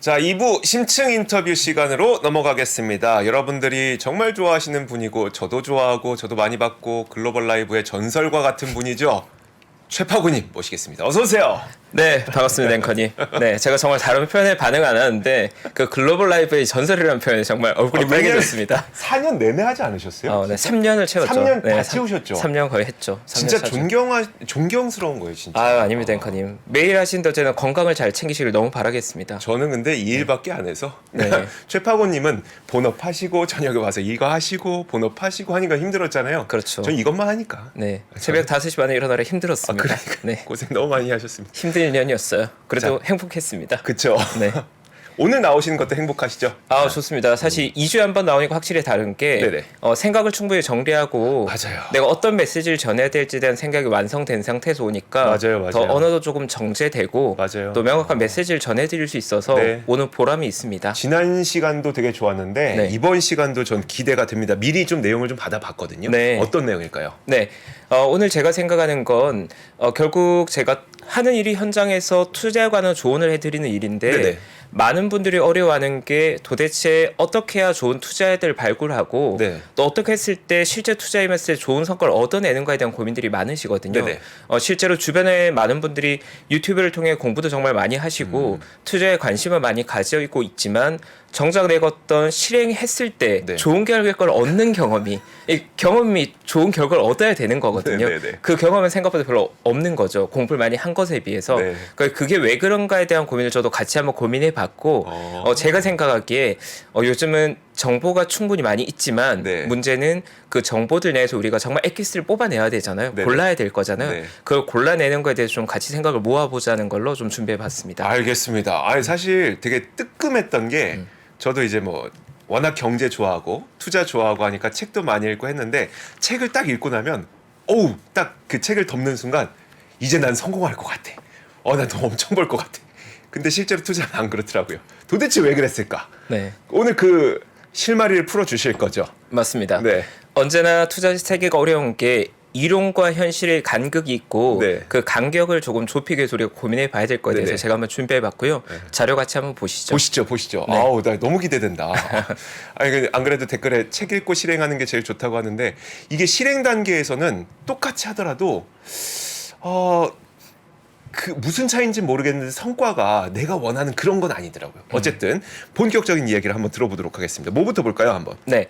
자, 2부 심층 인터뷰 시간으로 넘어가겠습니다. 여러분들이 정말 좋아하시는 분이고 저도 좋아하고 저도 많이 봤고 글로벌 라이브의 전설과 같은 분이죠. 최파구님 모시겠습니다. 어서 오세요. 네, 반갑습니다, 앵커님. 네, 제가 정말 다른 표현에 반응 안 하는데 그 글로벌 라이브의 전설이라는 표현에 정말 얼굴이 빨개졌습니다. 4년 내내 하지 않으셨어요? 네, 3년을 채웠죠. 3년 네, 다 채우셨죠? 3년 거의 했죠. 3년 진짜 차죠. 존경스러운 거예요, 진짜. 아닙니다, 앵커님. 매일 하시는데 저는 건강을 잘 챙기시길 너무 바라겠습니다. 저는 근데 이 일밖에 안 해서 네. 최파고님은 본업 하시고 저녁에 와서 이거 하시고 본업 하시고 하니까 힘들었잖아요. 그렇죠. 전 이것만 하니까. 네, 새벽 5시 반에 일어나려 힘들었습니다. 그러니까 네, 고생 너무 많이 하셨습니다. 힘든 1년이었어요. 그래도 행복했습니다. 그렇죠. 네. 오늘 나오시는 것도 행복하시죠? 좋습니다. 사실 2주에 한 번 나오니까 확실히 다른 게 네네. 생각을 충분히 정리하고 맞아요. 내가 어떤 메시지를 전해야 될지에 대한 생각이 완성된 상태에서 오니까 맞아요. 더 언어도 조금 정제되고 맞아요. 또 명확한 메시지를 전해드릴 수 있어서 네. 오늘 보람이 있습니다. 지난 시간도 되게 좋았는데 네. 이번 시간도 전 기대가 됩니다. 미리 좀 내용을 좀 받아봤거든요. 네. 어떤 내용일까요? 네, 오늘 제가 생각하는 건 결국 제가 하는 일이 현장에서 투자에 관한 조언을 해드리는 일인데 네네. 많은 분들이 어려워하는 게 도대체 어떻게 해야 좋은 투자자들을 발굴하고 네. 또 어떻게 했을 때 실제 투자임했을 때 좋은 성과를 얻어내는가에 대한 고민들이 많으시거든요. 네네. 실제로 주변에 많은 분들이 유튜브를 통해 공부도 정말 많이 하시고 투자에 관심을 많이 가지고 있지만 정작 내가 어떤 실행했을 때 네. 좋은 결과를 얻는 이 경험이 좋은 결과를 얻어야 되는 거거든요. 네네네. 그 경험은 생각보다 별로 없는 거죠. 공부를 많이 한 것에 비해서. 네. 그러니까 그게 왜 그런가에 대한 고민을 저도 같이 한번 고민해 봤고 제가 생각하기에 요즘은 정보가 충분히 많이 있지만 네. 문제는 그 정보들 내에서 우리가 정말 엑기스를 뽑아내야 되잖아요. 네네. 골라야 될 거잖아요. 네. 그걸 골라내는 거에 대해서 좀 같이 생각을 모아보자는 걸로 좀 준비해 봤습니다. 알겠습니다. 아니 사실 되게 뜨끔했던 게 저도 이제 뭐 워낙 경제 좋아하고 투자 좋아하고 하니까 책도 많이 읽고 했는데 책을 딱 읽고 나면 어우 딱 그 책을 덮는 순간 이제 난 성공할 것 같아. 난 돈 엄청 벌 것 같아. 근데 실제로 투자는 안 그렇더라고요. 도대체 왜 그랬을까? 네. 오늘 그 실마리를 풀어 주실 거죠? 맞습니다. 네. 언제나 투자 세계가 어려운 게 이론과 현실의 간극이 있고 네. 그 간격을 조금 좁히기 위해서 우리가 고민해 봐야 될 거에 대해서 네네. 제가 한번 준비해 봤고요. 자료 같이 한번 보시죠. 보시죠. 네. 아우, 나 너무 기대된다. 아니, 안 그래도 댓글에 책 읽고 실행하는 게 제일 좋다고 하는데 이게 실행 단계에서는 똑같이 하더라도 그 무슨 차이인지 모르겠는데 성과가 내가 원하는 그런 건 아니더라고요. 어쨌든 본격적인 이야기를 한번 들어보도록 하겠습니다. 뭐부터 볼까요, 한번? 네.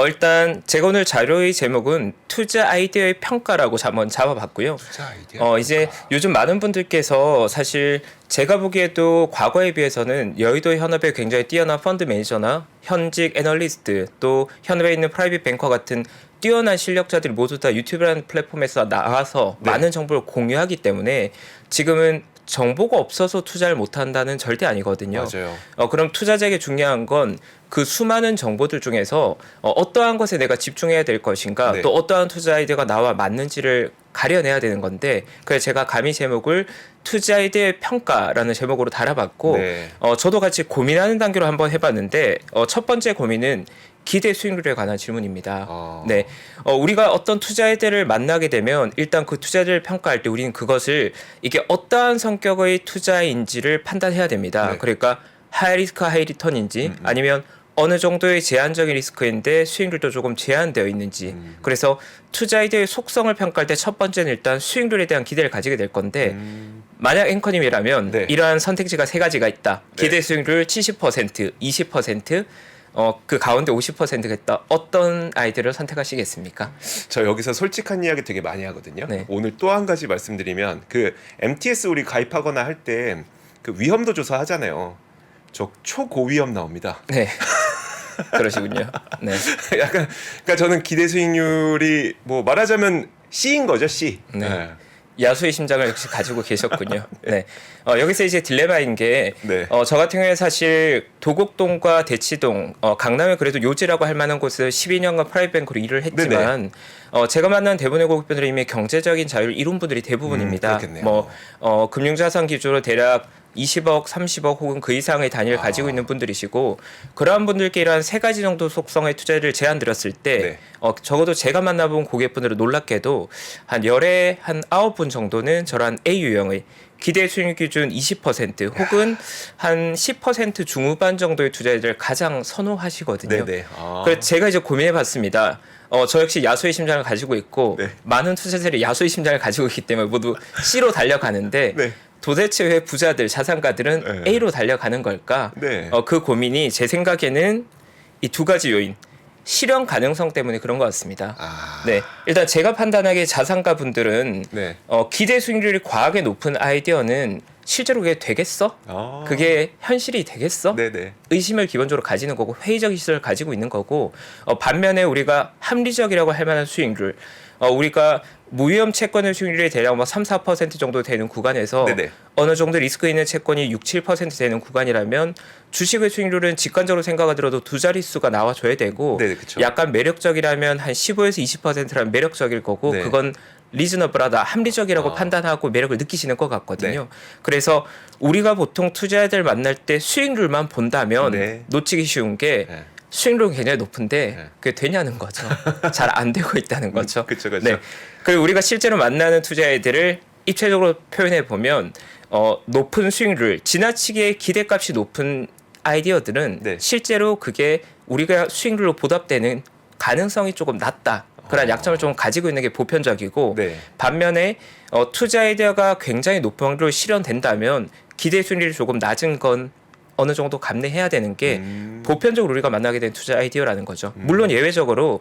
일단 제가 오늘 자료의 제목은 투자 아이디어의 평가라고 한번 잡아봤고요. 투자 아이디어. 이제 요즘 많은 분들께서 사실 제가 보기에도 과거에 비해서는 여의도 현업의 굉장히 뛰어난 펀드 매니저나 현직 애널리스트 또 현업에 있는 프라이빗 뱅커 같은 뛰어난 실력자들이 모두 다 유튜브라는 플랫폼에서 나와서 네. 많은 정보를 공유하기 때문에 지금은 정보가 없어서 투자를 못한다는 절대 아니거든요. 맞아요. 그럼 투자자에게 중요한 건 그 수많은 정보들 중에서 어떠한 것에 내가 집중해야 될 것인가 네. 또 어떠한 투자 아이디어가 나와 맞는지를 가려내야 되는 건데 그래서 제가 감히 제목을 투자 아이디어의 평가라는 제목으로 달아봤고 네. 저도 같이 고민하는 단계로 한번 해봤는데 첫 번째 고민은 기대 수익률에 관한 질문입니다. 네, 우리가 어떤 투자자들을 만나게 되면 일단 그 투자자를 평가할 때 우리는 그것을 이게 어떠한 성격의 투자인지를 판단해야 됩니다. 네. 그러니까 하이 리스크 하이 리턴인지 아니면 어느 정도의 제한적인 리스크인데 수익률도 조금 제한되어 있는지 그래서 투자 아이디어의 속성을 평가할 때 첫 번째는 일단 수익률에 대한 기대를 가지게 될 건데 만약 앵커님이라면 네. 이러한 선택지가 세 가지가 있다. 네. 기대 수익률 70%, 20%, 그 가운데 50%가 있다. 어떤 아이디어를 선택하시겠습니까? 저 여기서 솔직한 이야기 되게 많이 하거든요. 네. 오늘 또 한 가지 말씀드리면 그 MTS 우리 가입하거나 할 때 그 위험도 조사 하잖아요. 저 초고위험 나옵니다. 네. 그러시군요. 네. 약간 그러니까 저는 기대 수익률이 뭐 말하자면 C인 거죠, C. 네. 야수의 심장을 역시 가지고 계셨군요. 네. 여기서 이제 딜레마인 게, 네. 저 같은 경우에 사실 도곡동과 대치동, 강남에 그래도 요지라고 할 만한 곳을 12년간 프라이빗뱅크로 일을 했지만, 제가 만난 대부분의 고객분들은 이미 경제적인 자유를 이룬 분들이 대부분입니다. 그렇겠네요. 금융자산 기준으로 대략 20억, 30억 혹은 그 이상의 단위를 가지고 있는 분들이시고 그러한 분들께 이러한 세 가지 정도 속성의 투자를 제안드렸을 때 네. 적어도 제가 만나본 고객분들은 놀랍게도 한 열에 한 9분 정도는 저런 A 유형의 기대 수익률 기준 20% 혹은 한 10% 중후반 정도의 투자를 가장 선호하시거든요. 네네. 그래서 제가 이제 고민해봤습니다. 저 역시 야수의 심장을 가지고 있고 네. 많은 투자자들이 야수의 심장을 가지고 있기 때문에 모두 C로 달려가는데 네. 도대체 왜 부자들, 자산가들은 네. A로 달려가는 걸까? 네. 그 고민이 제 생각에는 이 두 가지 요인, 실현 가능성 때문에 그런 것 같습니다. 네, 일단 제가 판단하기에 자산가 분들은 네. 기대 수익률이 과하게 높은 아이디어는 실제로 그게 되겠어? 그게 현실이 되겠어? 네네. 의심을 기본적으로 가지는 거고 회의적 시설을 가지고 있는 거고 반면에 우리가 합리적이라고 할 만한 수익률 우리가 무위험 채권의 수익률이 대략 3-4% 정도 되는 구간에서 네네. 어느 정도 리스크 있는 채권이 6-7% 되는 구간이라면 주식의 수익률은 직관적으로 생각을 들어도 두 자릿수가 나와줘야 되고 네네, 그쵸. 약간 매력적이라면 한 15에서 20%라면 매력적일 거고 네. 그건 리즈너블하다 합리적이라고 판단하고 매력을 느끼시는 것 같거든요. 네. 그래서 우리가 보통 투자자들 만날 때 수익률만 본다면 네. 놓치기 쉬운 게 네. 수익률은 굉장히 높은데 네. 그게 되냐는 거죠. 잘 안 되고 있다는 거죠. 그쵸, 그쵸. 네. 그리고 우리가 실제로 만나는 투자자들을 입체적으로 표현해 보면 높은 수익률, 지나치게 기대값이 높은 아이디어들은 네. 실제로 그게 우리가 수익률로 보답되는 가능성이 조금 낮다. 그런 약점을 좀 가지고 있는 게 보편적이고 네. 반면에 투자 아이디어가 굉장히 높은 확률로 실현된다면 기대 수익률이 조금 낮은 건 어느 정도 감내해야 되는 게 보편적으로 우리가 만나게 된 투자 아이디어라는 거죠. 물론 예외적으로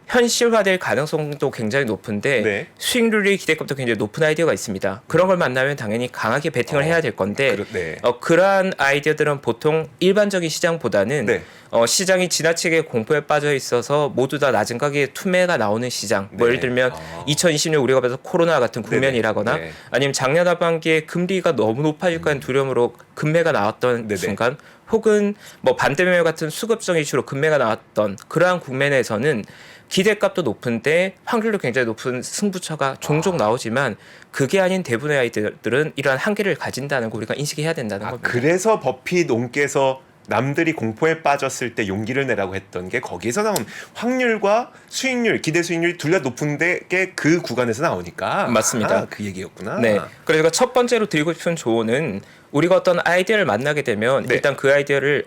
현실화될 가능성도 굉장히 높은데 네. 수익률이 기대값도 굉장히 높은 아이디어가 있습니다. 그런 걸 만나면 당연히 강하게 베팅을 해야 될 건데 네. 그러한 아이디어들은 보통 일반적인 시장보다는 네. 시장이 지나치게 공포에 빠져 있어서 모두 다 낮은 가격에 투매가 나오는 시장. 뭐 네. 예를 들면 2020년 우리가 봐서 코로나 같은 국면이라거나 네. 아니면 작년 하반기에 금리가 너무 높아질 거라는 두려움으로 급매가 나왔던 네네. 순간 혹은 뭐 반대매매 같은 수급적 이슈로 급매가 나왔던 그러한 국면에서는 기대값도 높은데 확률도 굉장히 높은 승부처가 종종 나오지만 그게 아닌 대부분의 아이들은 이러한 한계를 가진다는 거 우리가 인식해야 된다는 겁니다. 그래서 버핏 옹께서 남들이 공포에 빠졌을 때 용기를 내라고 했던 게 거기에서 나온 확률과 수익률, 기대 수익률이 둘 다 높은데 그 구간에서 나오니까 맞습니다. 그 얘기였구나. 네. 그래서 첫 번째로 드리고 싶은 조언은 우리가 어떤 아이디어를 만나게 되면 네. 일단 그 아이디어를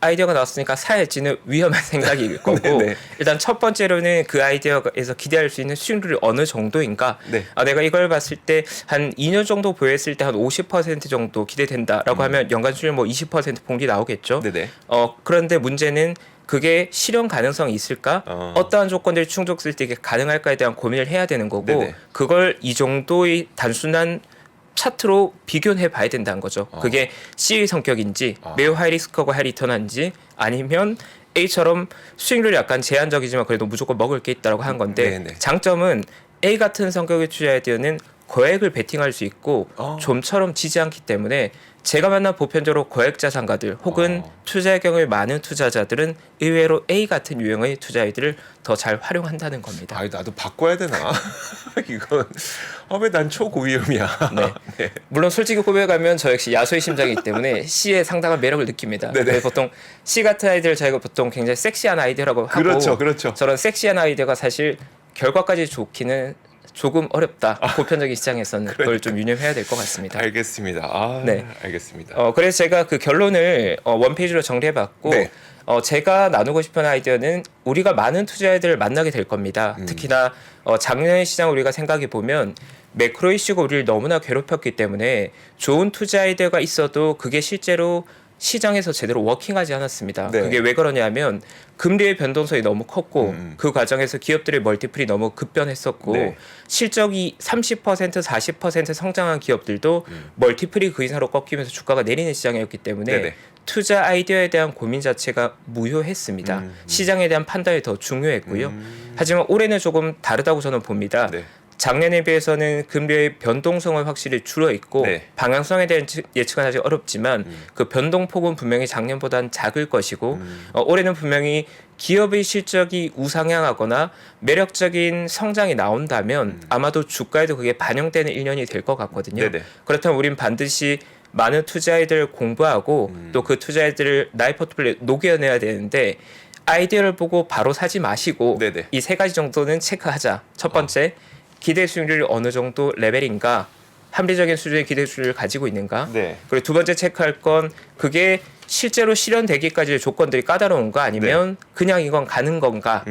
아이디어가 나왔으니까 사야지는 위험한 생각일 거고 네. 일단 첫 번째로는 그 아이디어에서 기대할 수 있는 수익률이 어느 정도인가 네. 내가 이걸 봤을 때 한 2년 정도 보유했을 때 한 50% 정도 기대된다라고 하면 연간 수익률 뭐 20% 복리 나오겠죠. 네네. 그런데 문제는 그게 실현 가능성이 있을까? 어떠한 조건들이 충족했을 때 이게 가능할까에 대한 고민을 해야 되는 거고 네네. 그걸 이 정도의 단순한 차트로 비교해 봐야 된다는 거죠. 그게 C의 성격인지 매우 하이 리스크하고 하이 리턴한지 아니면 A처럼 수익률이 약간 제한적이지만 그래도 무조건 먹을 게 있다라고 하는 건데 네네. 장점은 A 같은 성격의 투자 아이디어는 거액을 베팅할 수 있고 좀처럼 지지 않기 때문에 제가 만난 보편적으로 거액 자산가들 혹은 투자의 경우에 많은 투자자들은 의외로 A 같은 유형의 투자 아이디어를 더 잘 활용한다는 겁니다. 아니 나도 바꿔야 되나? 이건 왜 난 초고위험이야. 네. 네. 물론 솔직히 고백하면 저 역시 야수의 심장이기 때문에 C의 상당한 매력을 느낍니다. 네네. 보통 C 같은 아이디어를 저희가 보통 굉장히 섹시한 아이디어라고 하고 그렇죠, 그렇죠. 저런 섹시한 아이디어가 사실 결과까지 좋기는 조금 어렵다. 보편적인 시장에서는 그걸 좀 유념해야 될 것 같습니다. 알겠습니다. 네. 알겠습니다. 그래서 제가 그 결론을 원페이지로 정리해봤고 네. 제가 나누고 싶은 아이디어는 우리가 많은 투자자들을 만나게 될 겁니다. 특히나 작년의 시장 우리가 생각해 보면 매크로 이슈가 우리를 너무나 괴롭혔기 때문에 좋은 투자 아이디어가 있어도 그게 실제로 시장에서 제대로 워킹하지 않았습니다. 네. 그게 왜 그러냐면 금리의 변동성이 너무 컸고 그 과정에서 기업들의 멀티플이 너무 급변했었고 네. 실적이 30% 40% 성장한 기업들도 멀티플이 그 이상으로 꺾이면서 주가가 내리는 시장이었기 때문에 네네. 투자 아이디어에 대한 고민 자체가 무효했습니다. 시장에 대한 판단이 더 중요했고요. 하지만 올해는 조금 다르다고 저는 봅니다. 네. 작년에 비해서는 금리의 변동성은 확실히 줄어 있고 네. 방향성에 대한 예측은 아직 어렵지만 그 변동폭은 분명히 작년보다는 작을 것이고 올해는 분명히 기업의 실적이 우상향하거나 매력적인 성장이 나온다면 아마도 주가에도 그게 반영되는 1년이 될 것 같거든요. 네네. 그렇다면 우린 반드시 많은 투자자들을 공부하고 또 그 투자자들을 나의 포트폴리오에 녹여내야 되는데 아이디어를 보고 바로 사지 마시고 네네. 이 세 가지 정도는 체크하자. 첫 번째, 기대 수익률이 어느 정도 레벨인가? 합리적인 수준의 기대 수익률을 가지고 있는가? 네. 그리고 두 번째 체크할 건 그게 실제로 실현되기까지의 조건들이 까다로운가 아니면 그냥 이건 가는 건가?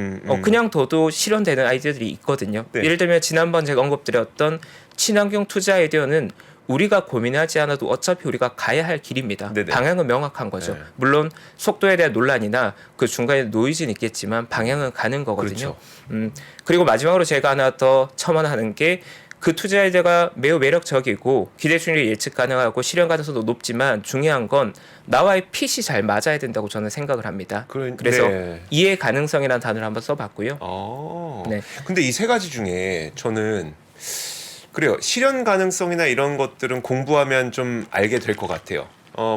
그냥 둬도 실현되는 아이디어들이 있거든요. 네. 예를 들면 지난번 제가 언급드렸던 친환경 투자 아이디어는 우리가 고민하지 않아도 어차피 우리가 가야 할 길입니다. 네네. 방향은 명확한 거죠. 네. 물론 속도에 대한 논란이나 그 중간에 노이즈는 있겠지만 방향은 가는 거거든요. 그렇죠. 그리고 마지막으로 제가 하나 더 첨언하는 게 그 투자 아이디어가 매우 매력적이고 기대 수익률이 예측 가능하고 실현 가능성도 높지만 중요한 건 나와의 핏이 잘 맞아야 된다고 저는 생각을 합니다. 그래서 네. 이해 가능성이라는 단어를 한번 써봤고요. 네. 근데 이 세 가지 중에 저는 그래요. 실현 가능성이나 이런 것들은 공부하면 좀 알게 될 것 같아요.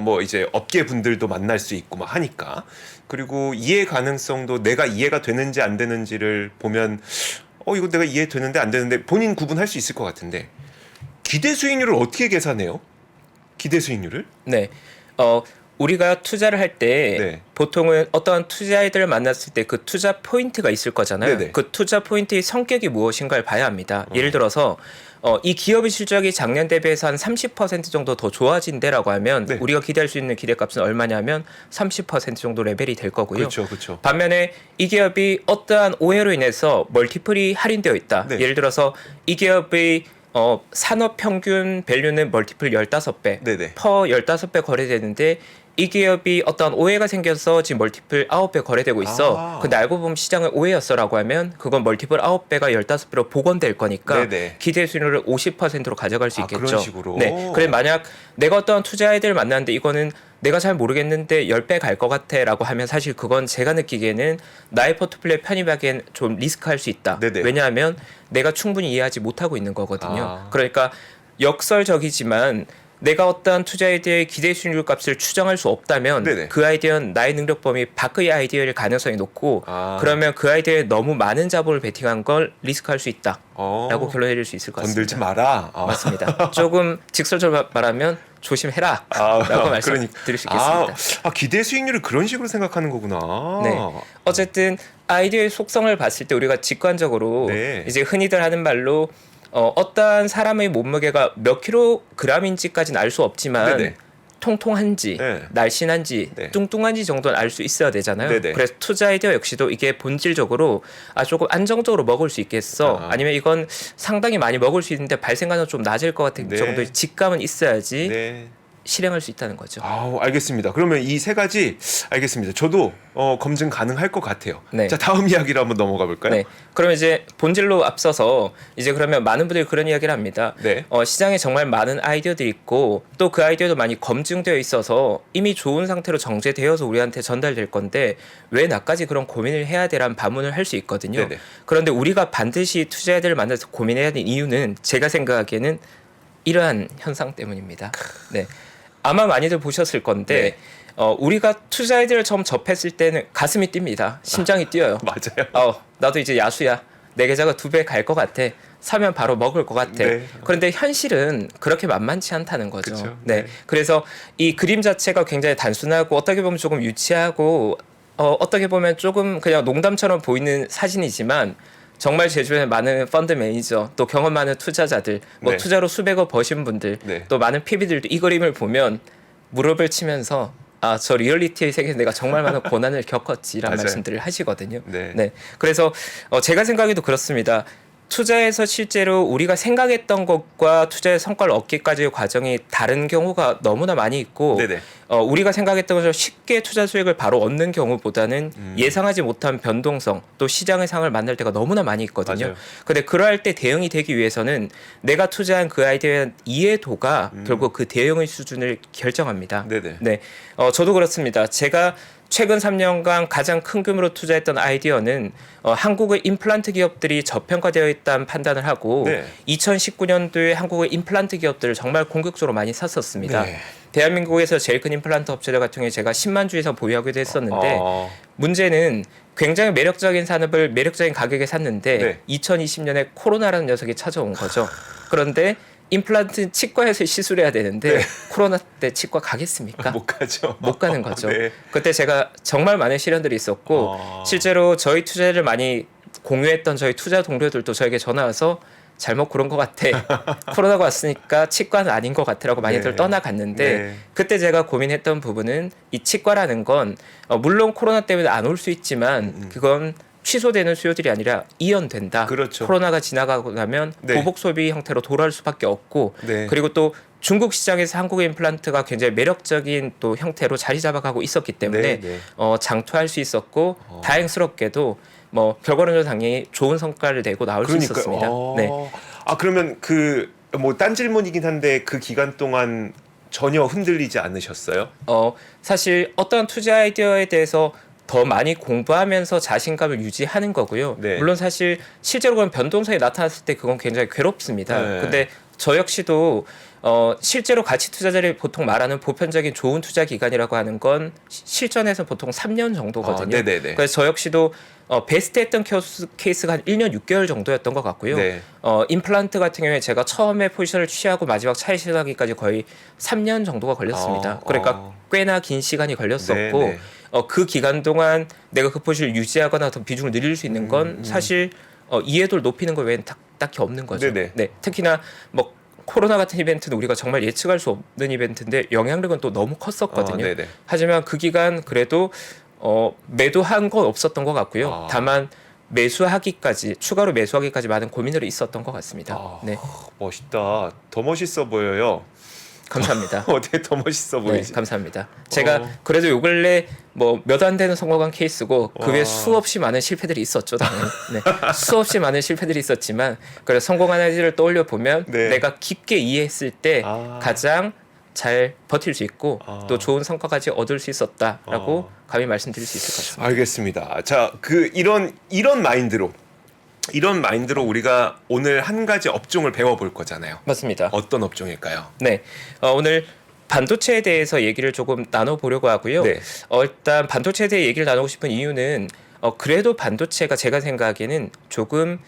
뭐 이제 업계 분들도 만날 수 있고 막 하니까. 그리고 이해 가능성도 내가 이해가 되는지 안 되는지를 보면 이거 내가 이해되는데 안 되는데 본인 구분할 수 있을 것 같은데 기대 수익률을 어떻게 계산해요? 기대 수익률을? 네. 우리가 투자를 할 때 네. 보통은 어떠한 투자자들을 만났을 때 그 투자 포인트가 있을 거잖아요. 네네. 그 투자 포인트의 성격이 무엇인가를 봐야 합니다. 예를 들어서 이 기업의 실적이 작년 대비해서 한 30% 정도 더 좋아진대라고 하면 네. 우리가 기대할 수 있는 기대값은 얼마냐면 30% 정도 레벨이 될 거고요. 그렇죠, 그렇죠. 반면에 이 기업이 어떠한 오해로 인해서 멀티플이 할인되어 있다. 네. 예를 들어서 이 기업의 산업 평균 밸류는 멀티플 15배, 네네. 퍼 15배 거래되는데 이 기업이 어떤 오해가 생겨서 지금 멀티플 9배 거래되고 있어. 근데 알고 보면 시장의 오해였어라고 하면 그건 멀티플 9배가 15배로 복원될 거니까 네네. 기대 수익률을 50%로 가져갈 수 있겠죠. 그런 식으로. 네. 그래 만약 내가 어떤 투자자들을 만났는데 이거는 내가 잘 모르겠는데 10배 갈 것 같아라고 하면 사실 그건 제가 느끼기에는 나의 포트폴리오에 편입하기엔 좀 리스크할 수 있다. 네네. 왜냐하면 내가 충분히 이해하지 못하고 있는 거거든요. 그러니까 역설적이지만 내가 어떠한 투자 아이디어의 기대 수익률 값을 추정할 수 없다면 네네. 그 아이디어는 나의 능력 범위 밖의 아이디어일 가능성이 높고 그러면 그 아이디어에 너무 많은 자본을 베팅한 걸 리스크할 수 있다 라고 결론 내릴 수 있을 것 같습니다. 건들지 마라. 맞습니다. 조금 직설적으로 말하면 조심해라 라고 말씀드릴 수 있겠습니다. 기대 수익률을 그런 식으로 생각하는 거구나. 네. 어쨌든 아이디어의 속성을 봤을 때 우리가 직관적으로 네. 이제 흔히들 하는 말로 어떠한 사람의 몸무게가 몇 킬로그램인지까지는 알 수 없지만 네네. 통통한지 네. 날씬한지 네. 뚱뚱한지 정도는 알 수 있어야 되잖아요. 네네. 그래서 투자 아이디어 역시도 이게 본질적으로 조금 안정적으로 먹을 수 있겠어. 아니면 이건 상당히 많이 먹을 수 있는데 발생가는 좀 낮을 것 같은 네. 정도의 직감은 있어야지 네. 실행할 수 있다는 거죠. 알겠습니다. 그러면 이 세 가지 알겠습니다. 저도 검증 가능할 것 같아요. 네. 자, 다음 이야기로 한번 넘어가 볼까요? 네. 그러면 이제 본질로 앞서서 이제 그러면 많은 분들이 그런 이야기를 합니다. 네. 시장에 정말 많은 아이디어들이 있고 또 그 아이디어도 많이 검증되어 있어서 이미 좋은 상태로 정제되어서 우리한테 전달될 건데 왜 나까지 그런 고민을 해야 되라는 반문을 할 수 있거든요. 네네. 그런데 우리가 반드시 투자자들을 만나서 고민해야 하는 이유는 제가 생각하기에는 이러한 현상 때문입니다. 네. 아마 많이들 보셨을 건데 우리가 투자 아이디어를 처음 접했을 때는 가슴이 뜁니다. 심장이 뛰어요. 맞아요. 나도 이제 야수야. 내 계좌가 2배 갈 것 같아. 사면 바로 먹을 것 같아. 네. 그런데 현실은 그렇게 만만치 않다는 거죠. 그쵸? 네. 네. 그래서 이 그림 자체가 굉장히 단순하고 어떻게 보면 조금 유치하고 어떻게 보면 조금 그냥 농담처럼 보이는 사진이지만 정말 제 주변에 많은 펀드 매니저 또 경험 많은 투자자들 네. 투자로 수백억 버신 분들 네. 또 많은 PB들도 이 그림을 보면 무릎을 치면서 저 리얼리티의 세계에서 내가 정말 많은 고난을 겪었지라는 맞아요. 말씀들을 하시거든요. 네. 그래서 제가 생각해도 그렇습니다. 투자에서 실제로 우리가 생각했던 것과 투자의 성과를 얻기까지의 과정이 다른 경우가 너무나 많이 있고 네네. 우리가 생각했던 것처럼 쉽게 투자 수익을 바로 얻는 경우보다는 예상하지 못한 변동성 또 시장의 상황을 만날 때가 너무나 많이 있거든요. 맞아요. 근데 그러할 때 대응이 되기 위해서는 내가 투자한 그 아이디어에 대한 이해도가 결국 그 대응의 수준을 결정합니다. 네네. 네. 저도 그렇습니다. 제가 최근 3년간 가장 큰 규모로 투자했던 아이디어는 한국의 임플란트 기업들이 저평가되어 있다는 판단을 하고 네. 2019년도에 한국의 임플란트 기업들을 정말 공격적으로 많이 샀었습니다. 네. 대한민국에서 제일 큰 임플란트 업체들 같은 경우에 제가 10만 주 이상 보유하기도 했었는데 문제는 굉장히 매력적인 산업을 매력적인 가격에 샀는데 네. 2020년에 코로나라는 녀석이 찾아온 거죠. 그런데 임플란트 치과에서 시술해야 되는데 네. 코로나 때 치과 가겠습니까? 못 가죠. 못 가는 거죠. 네. 그때 제가 정말 많은 시련들이 있었고 실제로 저희 투자를 많이 공유했던 저희 투자 동료들도 저에게 전화 와서 잘못 고른 것 같아. 코로나가 왔으니까 치과는 아닌 것 같아라고 많이들 네. 떠나갔는데 네. 그때 제가 고민했던 부분은 이 치과라는 건 물론 코로나 때문에 안 올 수 있지만 그건 취소되는 수요들이 아니라 이연된다. 그렇죠. 코로나가 지나가고 나면 네. 보복 소비 형태로 돌아올 수밖에 없고 네. 그리고 또 중국 시장에서 한국의 임플란트가 굉장히 매력적인 또 형태로 자리 잡아가고 있었기 때문에 네, 네. 장투할 수 있었고 다행스럽게도 뭐 결과론도 당연히 좋은 성과를 내고 나올 수 있었습니다. 네. 아 그러면 그 뭐 딴 질문이긴 한데 그 기간 동안 전혀 흔들리지 않으셨어요? 사실 어떤 투자 아이디어에 대해서 더 많이 공부하면서 자신감을 유지하는 거고요. 네. 물론 사실 실제로 그런 변동성이 나타났을 때 그건 굉장히 괴롭습니다. 네. 근데 저 역시도 실제로 가치 투자자들이 보통 말하는 보편적인 좋은 투자 기간이라고 하는 건 실전에서 보통 3년 정도거든요. 네네네. 그래서 저 역시도 베스트했던 케이스가 한 1년 6개월 정도였던 것 같고요. 네. 임플란트 같은 경우에 제가 처음에 포지션을 취하고 마지막 차익 실하기까지 거의 3년 정도가 걸렸습니다. 그러니까 꽤나 긴 시간이 걸렸었고 네. 그 기간 동안 내가 그 포지션을 유지하거나 더 비중을 늘릴 수 있는 건 사실 이해도를 높이는 것 외에는 딱히 없는 거죠. 네네. 네, 특히나 뭐 코로나 같은 이벤트는 우리가 정말 예측할 수 없는 이벤트인데 영향력은 또 너무 컸었거든요. 네네. 하지만 그 기간 그래도 매도한 건 없었던 것 같고요. 다만 매수하기까지 추가로 매수하기까지 많은 고민들이 있었던 것 같습니다. 네, 멋있다. 더 멋있어 보여요. 감사합니다. 어떻게 더 멋있어 네, 보이지? 감사합니다. 제가 그래도 요 근래 뭐 몇 안 되는 성공한 케이스고 그 외에 수없이 많은 실패들이 있었죠. 당연히. 네. 수없이 많은 실패들이 있었지만 그래 성공한 아이디를 떠올려 보면 네. 내가 깊게 이해했을 때 가장 잘 버틸 수 있고 또 좋은 성과까지 얻을 수 있었다라고 감히 말씀드릴 수 있을 것 같습니다. 알겠습니다. 자, 그 이런 마인드로 우리가 오늘 한 가지 업종을 배워볼 거잖아요. 맞습니다. 어떤 업종일까요? 네, 오늘 반도체에 대해서 얘기를 조금 나눠보려고 하고요. 네. 일단 반도체에 대해 얘기를 나누고 싶은 이유는 그래도 반도체가 제가 생각하기에는 조금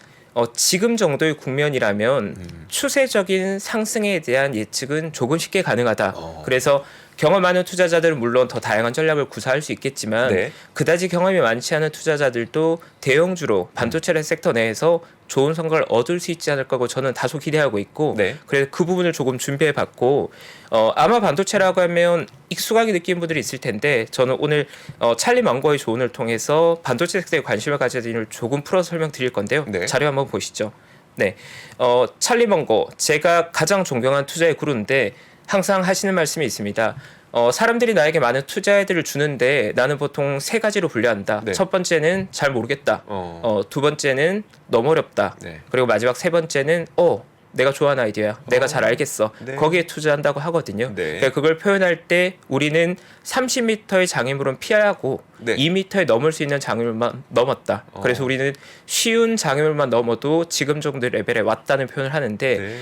지금 정도의 국면이라면 추세적인 상승에 대한 예측은 조금 쉽게 가능하다. 그래서 경험 많은 투자자들은 물론 더 다양한 전략을 구사할 수 있겠지만 네. 그다지 경험이 많지 않은 투자자들도 대형주로 반도체라는 섹터 내에서 좋은 성과를 얻을 수 있지 않을 거고 저는 다소 기대하고 있고 네. 그래서 그 부분을 조금 준비해 봤고 아마 반도체라고 하면 익숙하게 느끼는 분들이 있을 텐데 저는 오늘 찰리 망고의 조언을 통해서 반도체 섹터에 관심을 가져야 되는 걸 조금 풀어서 설명드릴 건데요. 네. 자료 한번 보시죠. 네, 찰리 망고 제가 가장 존경한 투자의 구루인데 항상 하시는 말씀이 있습니다. 사람들이 나에게 많은 투자 아이디어를 주는데 나는 보통 세 가지로 분류한다. 네. 첫 번째는 잘 모르겠다. 두 번째는 너무 어렵다. 네. 그리고 마지막 세 번째는 내가 좋아하는 아이디어야. 내가 잘 알겠어. 네. 거기에 투자한다고 하거든요. 네. 그러니까 그걸 표현할 때 우리는 30m의 장애물은 피하고 네. 2m에 넘을 수 있는 장애물만 넘었다. 그래서 우리는 쉬운 장애물만 넘어도 지금 정도 레벨에 왔다는 표현을 하는데 네.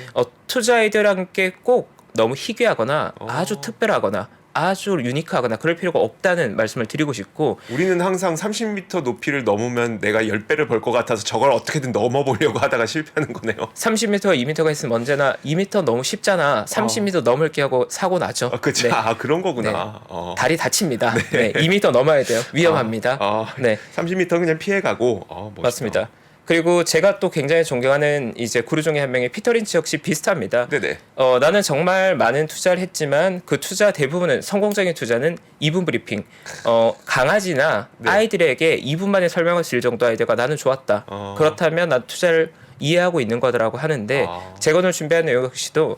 투자 아이디어라는 게 꼭 너무 희귀하거나 아주 특별하거나 아주 유니크하거나 그럴 필요가 없다는 말씀을 드리고 싶고 우리는 항상 30m 높이를 넘으면 내가 10배를 벌 것 같아서 저걸 어떻게든 넘어보려고 하다가 실패하는 거네요. 30m와 2m가 있으면 언제나 2m 너무 쉽잖아. 30m 넘을게 하고 사고 나죠. 그렇죠. 네. 그런 거구나. 다리 다칩니다. 네. 2m 넘어야 돼요. 위험합니다. 네. 30m 그냥 피해가고. 멋있다. 맞습니다. 그리고 제가 또 굉장히 존경하는 이제 구루 중에 한 명의 피터 린치 역시 비슷합니다. 네네. 나는 정말 많은 투자를 했지만 그 투자 대부분은 성공적인 투자는 2분 브리핑. 강아지나 네. 아이들에게 2분 만에 설명할 수 있을 정도 아이디어가 나는 좋았다. 그렇다면 난 투자를 이해하고 있는 거더라고 하는데 제가 오늘 준비한 내용 역시도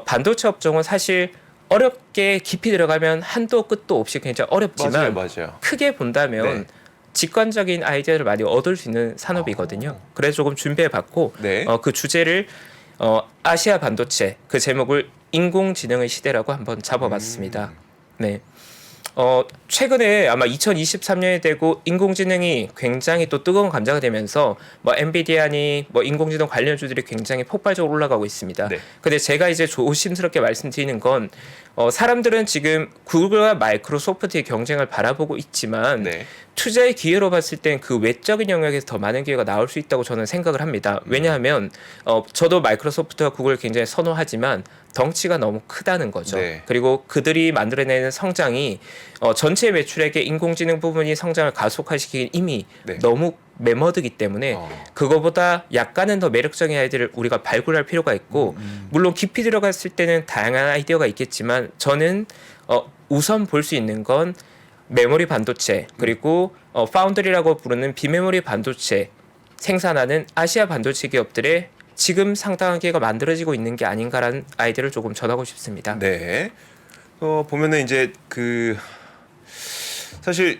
반도체 업종은 사실 어렵게 깊이 들어가면 한도 끝도 없이 굉장히 어렵지만 맞아요. 크게 본다면 네. 직관적인 아이디어를 많이 얻을 수 있는 산업이거든요. 그래서 조금 준비해봤고 네. 그 주제를 아시아 반도체 그 제목을 인공지능의 시대라고 한번 잡아봤습니다. 네. 최근에 아마 2023년이 되고 인공지능이 굉장히 또 뜨거운 감자가 되면서 뭐 엔비디아니 뭐 인공지능 관련주들이 굉장히 폭발적으로 올라가고 있습니다. 네. 근데 제가 이제 조심스럽게 말씀드리는 건 사람들은 지금 구글과 마이크로소프트의 경쟁을 바라보고 있지만 네. 투자의 기회로 봤을 땐 그 외적인 영역에서 더 많은 기회가 나올 수 있다고 저는 생각을 합니다. 왜냐하면 저도 마이크로소프트와 구글을 굉장히 선호하지만 덩치가 너무 크다는 거죠. 네. 그리고 그들이 만들어내는 성장이 전체 매출액의 인공지능 부분이 성장을 가속화시키기 이미 네. 너무 매머드기 때문에 그거보다 약간은 더 매력적인 아이디어를 우리가 발굴할 필요가 있고 물론 깊이 들어갔을 때는 다양한 아이디어가 있겠지만 저는 우선 볼 수 있는 건 메모리 반도체 그리고 파운드리라고 부르는 비메모리 반도체 생산하는 아시아 반도체 기업들의 지금 상당한 기회가 만들어지고 있는 게 아닌가라는 아이디어를 조금 전하고 싶습니다. 네. 보면은 이제 사실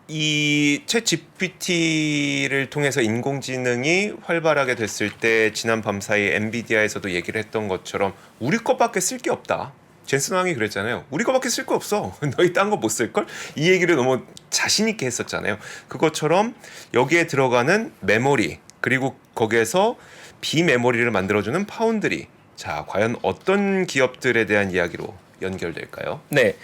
이 챗 GPT를 통해서 인공지능이 활발하게 됐을 때 지난 밤사이 엔비디아에서도 얘기를 했던 것처럼 우리 것밖에 쓸 게 없다. 젠슨 왕이 그랬잖아요. 우리 거밖에 쓸 거 없어. 너희 딴 거 못 쓸걸? 이 얘기를 너무 자신 있게 했었잖아요. 그것처럼 여기에 들어가는 메모리 그리고 거기에서 비메모리를 만들어주는 파운드리. 자, 과연 어떤 기업들에 대한 이야기로 연결될까요? 네.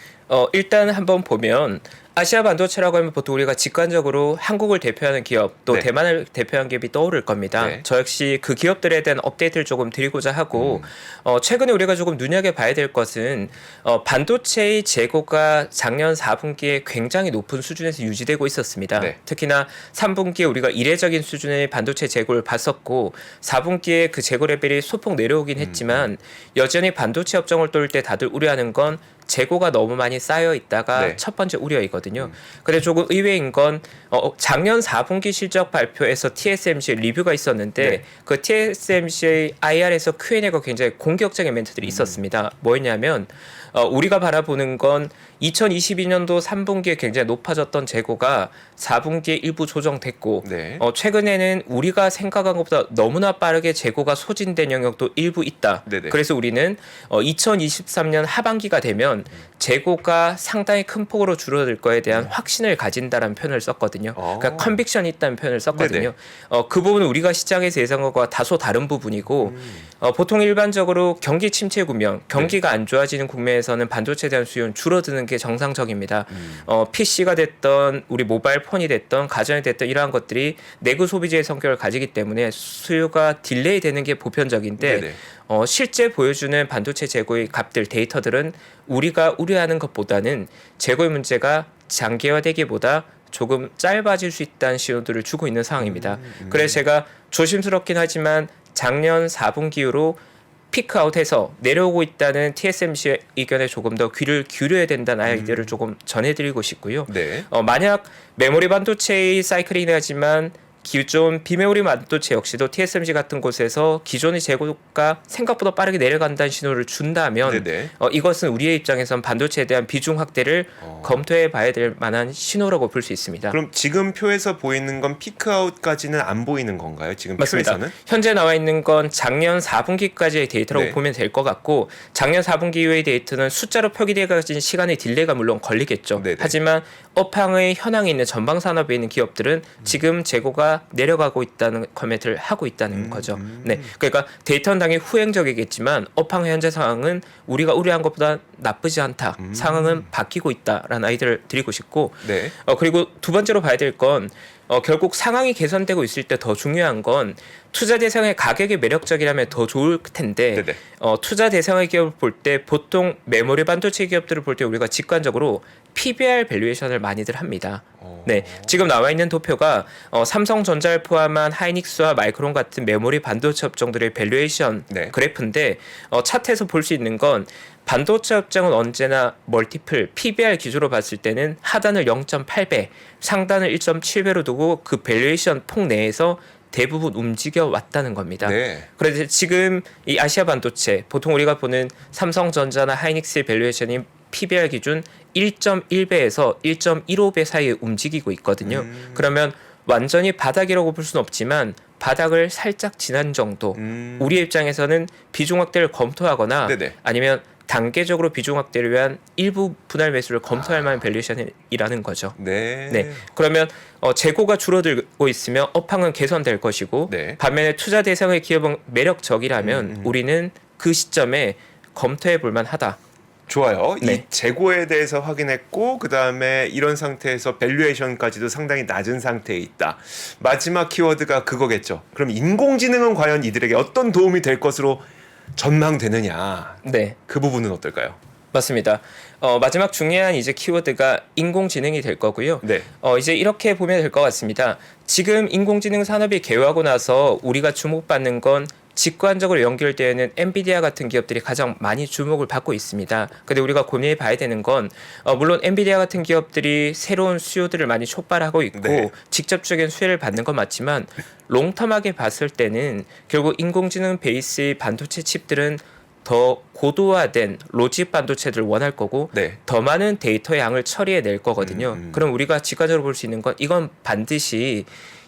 일단 한번 보면 아시아 반도체라고 하면 보통 우리가 직관적으로 한국을 대표하는 기업 또 네. 대만을 대표하는 기업이 떠오를 겁니다. 네. 저 역시 그 기업들에 대한 업데이트를 조금 드리고자 하고 최근에 우리가 조금 눈여겨봐야 될 것은 반도체의 재고가 작년 4분기에 굉장히 높은 수준에서 유지되고 있었습니다. 네. 특히나 3분기에 우리가 이례적인 수준의 반도체 재고를 봤었고 4분기에 그 재고 레벨이 소폭 내려오긴 했지만 여전히 반도체 업종을 뚫을 때 다들 우려하는 건 재고가 너무 많이 쌓여 있다가 네. 첫 번째 우려이거든요. 근데 조금 의외인 건 작년 4분기 실적 발표에서 TSMC 리뷰가 있었는데 네. 그 TSMC의 IR에서 Q&A가 굉장히 공격적인 멘트들이 있었습니다. 뭐였냐면 우리가 바라보는 건 2022년도 3분기에 굉장히 높아졌던 재고가 4분기에 일부 조정됐고 네. 최근에는 우리가 생각한 것보다 너무나 빠르게 재고가 소진된 영역도 일부 있다. 네네. 그래서 우리는 2023년 하반기가 되면 재고가 상당히 큰 폭으로 줄어들 거에 대한 확신을 가진다라는 표현을 썼거든요. 그러니까 컨빅션이 있다는 표현을 썼거든요. 그 부분은 우리가 시장에서 예상한 것과 다소 다른 부분이고 보통 일반적으로 경기 침체 국면, 경기가 안 좋아지는 국면에서는 반도체에 대한 수요는 줄어드는 게 정상적입니다. PC가 됐던 우리 모바일 폰이 됐던 가전이 됐던 이러한 것들이 내구 소비재의 성격을 가지기 때문에 수요가 딜레이 되는 게 보편적인데 네네. 실제 보여주는 반도체 재고의 값들 데이터들은 우리가 우려하는 것보다는 재고의 문제가 장기화되기보다 조금 짧아질 수 있다는 신호들을 주고 있는 상황입니다. 그래서 제가 조심스럽긴 하지만 작년 4분기 이후로 피크아웃해서 내려오고 있다는 TSMC의 의견에 조금 더 귀를 기울여야 된다는 아이디어를 조금 전해드리고 싶고요. 네. 만약 메모리 반도체의 사이클이긴 하지만 기존 비메모리 반도체 역시도 TSMC 같은 곳에서 기존의 재고가 생각보다 빠르게 내려간다는 신호를 준다면 네네. 이것은 우리의 입장에선 반도체에 대한 비중 확대를 검토해 봐야 될 만한 신호라고 볼 수 있습니다. 그럼 지금 표에서 보이는 건 피크아웃까지는 안 보이는 건가요? 지금 맞습니다. 표에서는? 현재 나와 있는 건 작년 4분기까지의 데이터라고 네. 보면 될 것 같고 작년 4분기 이후의 데이터는 숫자로 표기되어진 시간의 딜레이가 물론 걸리겠죠. 네네. 하지만 업황의 현황에 있는 전방 산업에 있는 기업들은 지금 재고가 내려가고 있다는 코멘트를 하고 있다는 거죠. 네, 그러니까 데이터는 당연히 후행적이겠지만 업황의 현재 상황은 우리가 우려한 것보다 나쁘지 않다. 상황은 바뀌고 있다라는 아이디어를 드리고 싶고 네. 그리고 두 번째로 봐야 될 건 결국 상황이 개선되고 있을 때 더 중요한 건 투자 대상의 가격이 매력적이라면 더 좋을 텐데 네네. 투자 대상의 기업을 볼 때 보통 메모리 반도체 기업들을 볼 때 우리가 직관적으로 PBR 밸류에이션을 많이들 합니다. 네, 지금 나와 있는 도표가 삼성전자를 포함한 하이닉스와 마이크론 같은 메모리 반도체 업종들의 밸류에이션 네. 그래프인데 차트에서 볼 수 있는 건 반도체 업종은 언제나 멀티플 PBR 기준으로 봤을 때는 하단을 0.8배, 상단을 1.7배로 두고 그 밸류에이션 폭 내에서 대부분 움직여 왔다는 겁니다. 네. 그래서 지금 이 아시아 반도체 보통 우리가 보는 삼성전자나 하이닉스의 밸류에이션이 PBR 기준 1.1배에서 1.15배 사이에 움직이고 있거든요. 그러면 완전히 바닥이라고 볼 수는 없지만 바닥을 살짝 지난 정도. 우리의 입장에서는 비중 확대를 검토하거나 네네. 아니면 단계적으로 비중 확대를 위한 일부 분할 매수를 검토할 만한 밸류에이션이라는 거죠. 네. 네. 그러면 재고가 줄어들고 있으면 업황은 개선될 것이고 네. 반면에 투자 대상의 기업은 매력적이라면 우리는 그 시점에 검토해 볼 만하다. 좋아요. 네. 이 재고에 대해서 확인했고 그다음에 이런 상태에서 밸류에이션까지도 상당히 낮은 상태에 있다. 마지막 키워드가 그거겠죠. 그럼 인공지능은 과연 이들에게 어떤 도움이 될 것으로 전망되느냐. 네. 그 부분은 어떨까요? 맞습니다. 마지막 중요한 이제 키워드가 인공지능이 될 거고요. 네. 이제 이렇게 보면 될 것 같습니다. 지금 인공지능 산업이 개화하고 나서 우리가 주목받는 건 직관적으로 연결되어 있는 엔비디아 같은 기업들이 가장 많이 주목을 받고 있습니다. 근데 우리가 고민해 봐야 되는 건 물론 엔비디아 같은 기업들이 새로운 수요들을 많이 촉발하고 있고 네. 직접적인 수혜를 받는 건 맞지만 롱텀하게 봤을 때는 결국 인공지능 베이스의 반도체 칩들은 더 고도화된 로직 반도체들을 원할 거고 네. 더 많은 데이터 양을 처리해낼 거거든요. 그럼 우리가 직관적으로 볼 수 있는 건 이건 반드시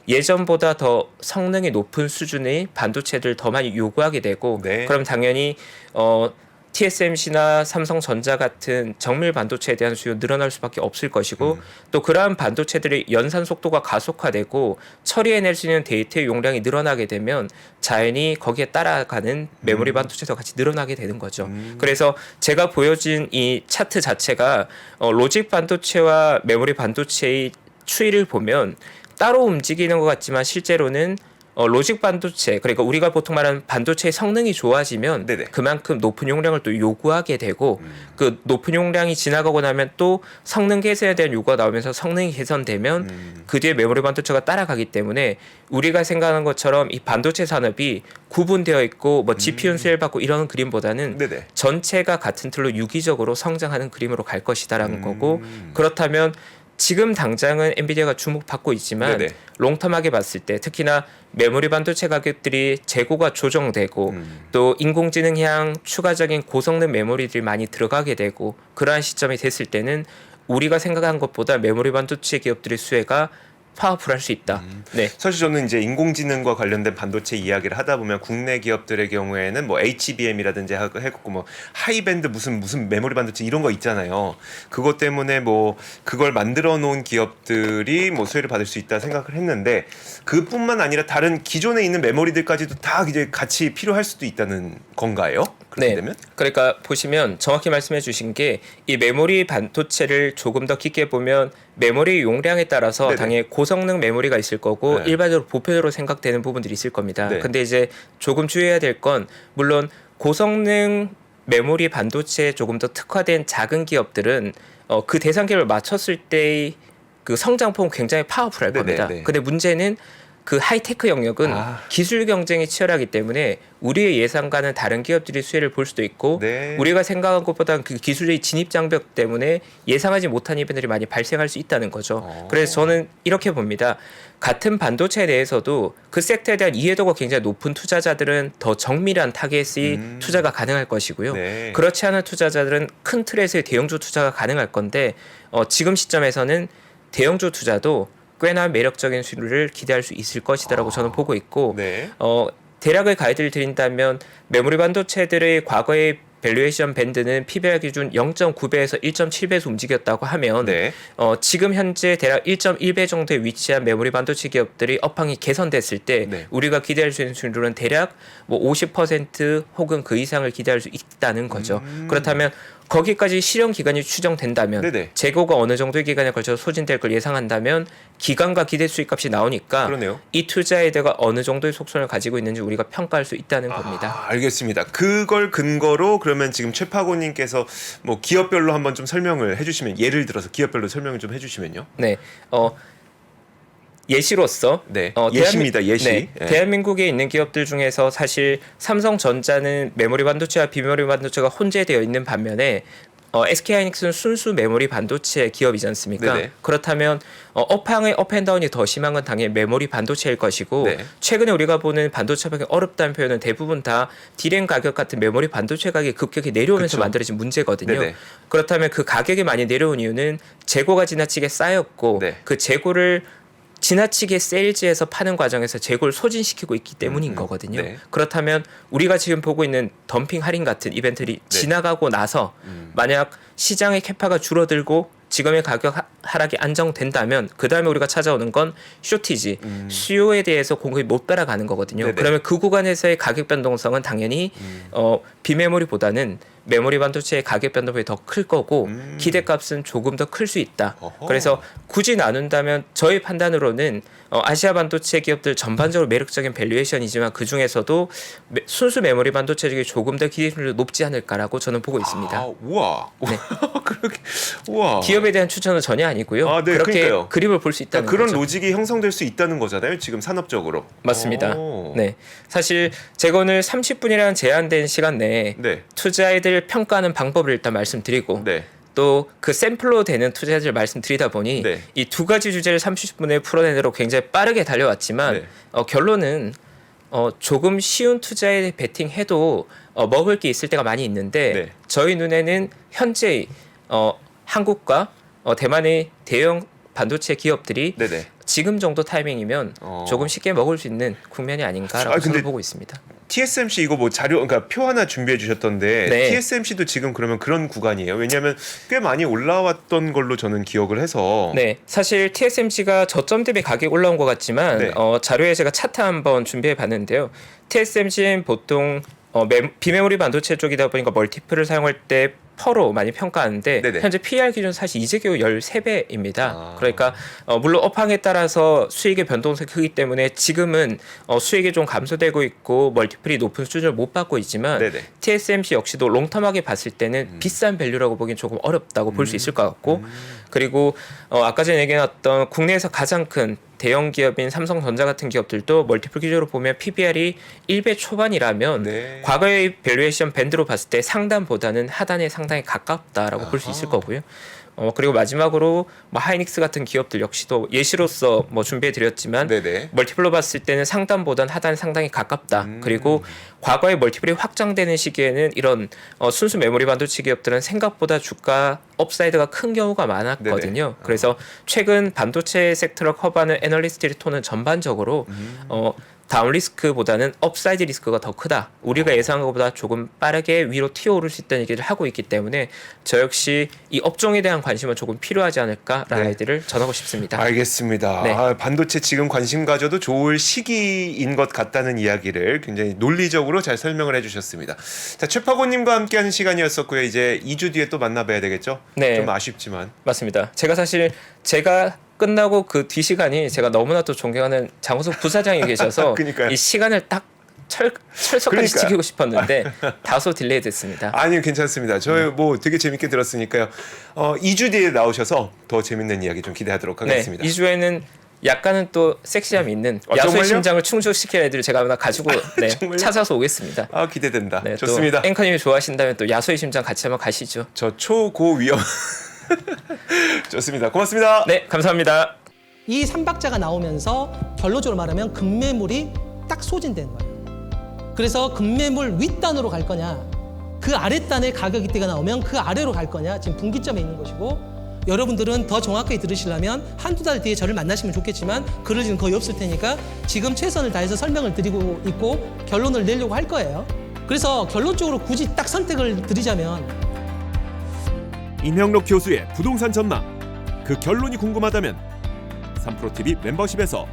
예전보다 더 성능이 높은 수준의 반도체들을 더 많이 요구하게 되고 네. 그럼 당연히 TSMC나 삼성전자 같은 정밀 반도체에 대한 수요 늘어날 수밖에 없을 것이고 또 그러한 반도체들의 연산 속도가 가속화되고 처리해낼 수 있는 데이터의 용량이 늘어나게 되면 자연히 거기에 따라가는 메모리 반도체도 같이 늘어나게 되는 거죠. 그래서 제가 보여진 이 차트 자체가 로직 반도체와 메모리 반도체의 추이를 보면 따로 움직이는 것 같지만 실제로는 로직 반도체 그러니까 우리가 보통 말하는 반도체의 성능이 좋아지면 네네. 그만큼 높은 용량을 또 요구하게 되고 그 높은 용량이 지나가고 나면 또 성능 개선에 대한 요구가 나오면서 성능이 개선되면 그 뒤에 메모리 반도체가 따라가기 때문에 우리가 생각하는 것처럼 이 반도체 산업이 구분되어 있고 뭐 GPU 수혜를 받고 이런 그림보다는 네네. 전체가 같은 틀로 유기적으로 성장하는 그림으로 갈 것이다라는 거고 그렇다면 지금 당장은 엔비디아가 주목받고 있지만 네네. 롱텀하게 봤을 때 특히나 메모리 반도체 가격들이 재고가 조정되고 또 인공지능향 추가적인 고성능 메모리들이 많이 들어가게 되고 그러한 시점이 됐을 때는 우리가 생각한 것보다 메모리 반도체 기업들의 수혜가 파워풀할 수 있다. 네. 사실 저는 이제 인공지능과 관련된 반도체 이야기를 하다 보면 국내 기업들의 경우에는 뭐 HBM이라든지 해갖고 뭐 하이밴드 무슨 메모리 반도체 이런 거 있잖아요. 그것 때문에 뭐 그걸 만들어 놓은 기업들이 뭐 수혜를 받을 수 있다 생각을 했는데 그뿐만 아니라 다른 기존에 있는 메모리들까지도 다 이제 같이 필요할 수도 있다는 건가요? 그렇게 되면? 그러니까 보시면 정확히 말씀해 주신 게 이 메모리 반도체를 조금 더 깊게 보면 메모리 용량에 따라서 네네. 당연히 고성능 메모리가 있을 거고 네. 일반적으로 보편으로 생각되는 부분들이 있을 겁니다. 네. 근데 이제 조금 주의해야 될 건 물론 고성능 메모리 반도체에 조금 더 특화된 작은 기업들은 그 대상 기업을 맞췄을 때의 그 성장폭은 굉장히 파워풀할 네네, 겁니다. 네. 근데 문제는 그 하이테크 영역은 기술 경쟁이 치열하기 때문에 우리의 예상과는 다른 기업들이 수혜를 볼 수도 있고 네. 우리가 생각한 것보다는 그 기술의 진입 장벽 때문에 예상하지 못한 이벤트들이 많이 발생할 수 있다는 거죠. 그래서 저는 이렇게 봅니다. 같은 반도체에 대해서도 그 섹터에 대한 이해도가 굉장히 높은 투자자들은 더 정밀한 타겟이 투자가 가능할 것이고요. 네. 그렇지 않은 투자자들은 큰 틀에서의 대형주 투자가 가능할 건데 지금 시점에서는 대형주 투자도 꽤나 매력적인 수익률을 기대할 수 있을 것이다라고 저는 보고 있고 네. 대략의 가이드를 드린다면 메모리 반도체들의 과거의 밸류에이션 밴드는 PBR 기준 0.9배에서 1.7배에서 움직였다고 하면 네. 지금 현재 대략 1.1배 정도에 위치한 메모리 반도체 기업들이 업황이 개선됐을 때 네. 우리가 기대할 수 있는 수익률은 대략 뭐 50% 혹은 그 이상을 기대할 수 있다는 거죠. 그렇다면 거기까지 실현 기간이 추정된다면 네네. 재고가 어느 정도의 기간에 걸쳐서 소진될 걸 예상한다면 기간과 기대 수익값이 나오니까 그러네요. 이 투자에 대가 어느 정도의 속성을 가지고 있는지 우리가 평가할 수 있다는 겁니다. 알겠습니다. 그걸 근거로 그러면 지금 최파고님께서 뭐 기업별로 한번 좀 설명을 해주시면 예를 들어서 기업별로 설명을 좀 해주시면요. 네, 예시로서 네, 예시입니다. 예시. 네, 네. 대한민국에 있는 기업들 중에서 사실 삼성전자는 메모리 반도체와 비메모리 반도체가 혼재되어 있는 반면에 SK하이닉스는 순수 메모리 반도체 기업이지 않습니까? 네네. 그렇다면 업황의 업앤다운이 더 심한 건 당연히 메모리 반도체일 것이고 네. 최근에 우리가 보는 반도체 가격이 어렵다는 표현은 대부분 다 디램 가격 같은 메모리 반도체 가격이 급격히 내려오면서 그쵸. 만들어진 문제거든요. 네네. 그렇다면 그 가격이 많이 내려온 이유는 재고가 지나치게 쌓였고 네. 그 재고를 지나치게 세일즈에서 파는 과정에서 재고를 소진시키고 있기 때문인 거거든요. 네. 그렇다면 우리가 지금 보고 있는 덤핑 할인 같은 이벤트들이 지나가고 나서 만약 시장의 캐파가 줄어들고 지금의 가격 하락이 안정된다면 그 다음에 우리가 찾아오는 건 쇼티지, 수요에 대해서 공급이 못 따라가는 거거든요. 네네. 그러면 그 구간에서의 가격 변동성은 당연히 비메모리보다는 메모리 반도체의 가격 변동폭이 더 클 거고 기대값은 조금 더 클 수 있다. 어허. 그래서 굳이 나눈다면 저희 판단으로는 아시아 반도체 기업들 전반적으로 매력적인 밸류에이션이지만 그 중에서도 순수 메모리 반도체 중에 조금 더 기대율이 높지 않을까라고 저는 보고 있습니다. 아, 우와. 네. 그렇게 우와. 기업에 대한 추천은 전혀 아니고요. 아, 네, 그렇게 그러니까요. 그림을 볼 수 있다는 그런 거죠. 로직이 형성될 수 있다는 거잖아요. 지금 산업적으로. 맞습니다. 오. 네, 사실 제가 오늘 30분이라는 제한된 시간 내에 네. 투자애들 평가하는 방법을 일단 말씀드리고 네. 또 그 샘플로 되는 투자자들 말씀드리다 보니 네. 이 두 가지 주제를 30분에 풀어내도록 굉장히 빠르게 달려왔지만 네. 결론은 조금 쉬운 투자에 베팅해도 먹을 게 있을 때가 많이 있는데 네. 저희 눈에는 현재 한국과 대만의 대형 반도체 기업들이 네네. 지금 정도 타이밍이면 조금 쉽게 먹을 수 있는 국면이 아닌가라고 근데 저는 보고 있습니다. TSMC 이거 뭐 자료, 그러니까 표 하나 준비해 주셨던데 네. TSMC도 지금 그러면 그런 구간이에요. 왜냐하면 꽤 많이 올라왔던 걸로 저는 기억을 해서. 네, 사실 TSMC가 저점 대비 가격이 올라온 것 같지만 네. 자료에 제가 차트 한번 준비해 봤는데요. TSMC는 보통 비메모리 반도체 쪽이다 보니까 멀티플을 사용할 때 퍼로 많이 평가하는데 네네. 현재 PER 기준 사실 이제 겨우 13배입니다. 아. 그러니까 물론 업황에 따라서 수익의 변동성이 크기 때문에 지금은 수익이 좀 감소되고 있고 멀티플이 높은 수준을 못 받고 있지만 네네. TSMC 역시도 롱텀하게 봤을 때는 비싼 밸류라고 보기엔 조금 어렵다고 볼 수 있을 것 같고 그리고 아까 전에 얘기해놨던 국내에서 가장 큰 대형 기업인 삼성전자 같은 기업들도 멀티플 기준으로 보면 PBR이 1배 초반이라면 네. 과거의 밸류에이션 밴드로 봤을 때 상단보다는 하단에 상당히 가깝다라고 볼 수 있을 거고요. 그리고 마지막으로 뭐 하이닉스 같은 기업들 역시도 예시로서 뭐 준비해드렸지만 네네. 멀티플로 봤을 때는 상단보다는 하단 상당히 가깝다. 그리고 과거에 멀티플이 확장되는 시기에는 이런 순수 메모리 반도체 기업들은 생각보다 주가 업사이드가 큰 경우가 많았거든요. 네네. 그래서 최근 반도체 섹터를 커버하는 애널리스트 톤은 전반적으로 다운 리스크보다는 업사이드 리스크가 더 크다. 우리가 예상한 것보다 조금 빠르게 위로 튀어오를 수 있다는 얘기를 하고 있기 때문에 저 역시 이 업종에 대한 관심은 조금 필요하지 않을까라는 네. 아이디를 전하고 싶습니다. 알겠습니다. 네. 반도체 지금 관심 가져도 좋을 시기인 것 같다는 이야기를 굉장히 논리적으로 잘 설명을 해주셨습니다. 자, 최파고님과 함께하는 시간이었었고요. 이제 2주 뒤에 또 만나봐야 되겠죠? 네. 좀 아쉽지만. 맞습니다. 제가 끝나고 그 뒤 시간이 제가 너무나도 존경하는 장우석 부사장이 계셔서 그러니까요. 이 시간을 딱 철석까지 그러니까요. 지키고 싶었는데 다소 딜레이 됐습니다. 아니요, 괜찮습니다. 저희 뭐 되게 재밌게 들었으니까요. 2주 뒤에 나오셔서 더 재밌는 이야기 좀 기대하도록 하겠습니다. 네, 2주에는 약간은 또 섹시함이 있는 야수의 정말요? 심장을 충족시킬 애들을 제가 하나 가지고 정말요? 찾아서 오겠습니다. 기대된다. 네, 좋습니다. 또 앵커님이 좋아하신다면 또 야수의 심장 같이 한번 가시죠. 저 초고위험. 좋습니다. 고맙습니다. 네, 감사합니다. 이 삼박자가 나오면서 결론적으로 말하면 급매물이 딱 소진되는 거예요. 그래서 급매물 윗단으로 갈 거냐, 그 아랫단에 가격 이때가 나오면 그 아래로 갈 거냐, 지금 분기점에 있는 것이고, 여러분들은 더 정확하게 들으시려면 한두 달 뒤에 저를 만나시면 좋겠지만 그럴 일은 거의 없을 테니까 지금 최선을 다해서 설명을 드리고 있고 결론을 내려고 할 거예요. 그래서 결론적으로 굳이 딱 선택을 드리자면 임형록 교수의 부동산 전망, 그 결론이 궁금하다면 3프로TV 멤버십에서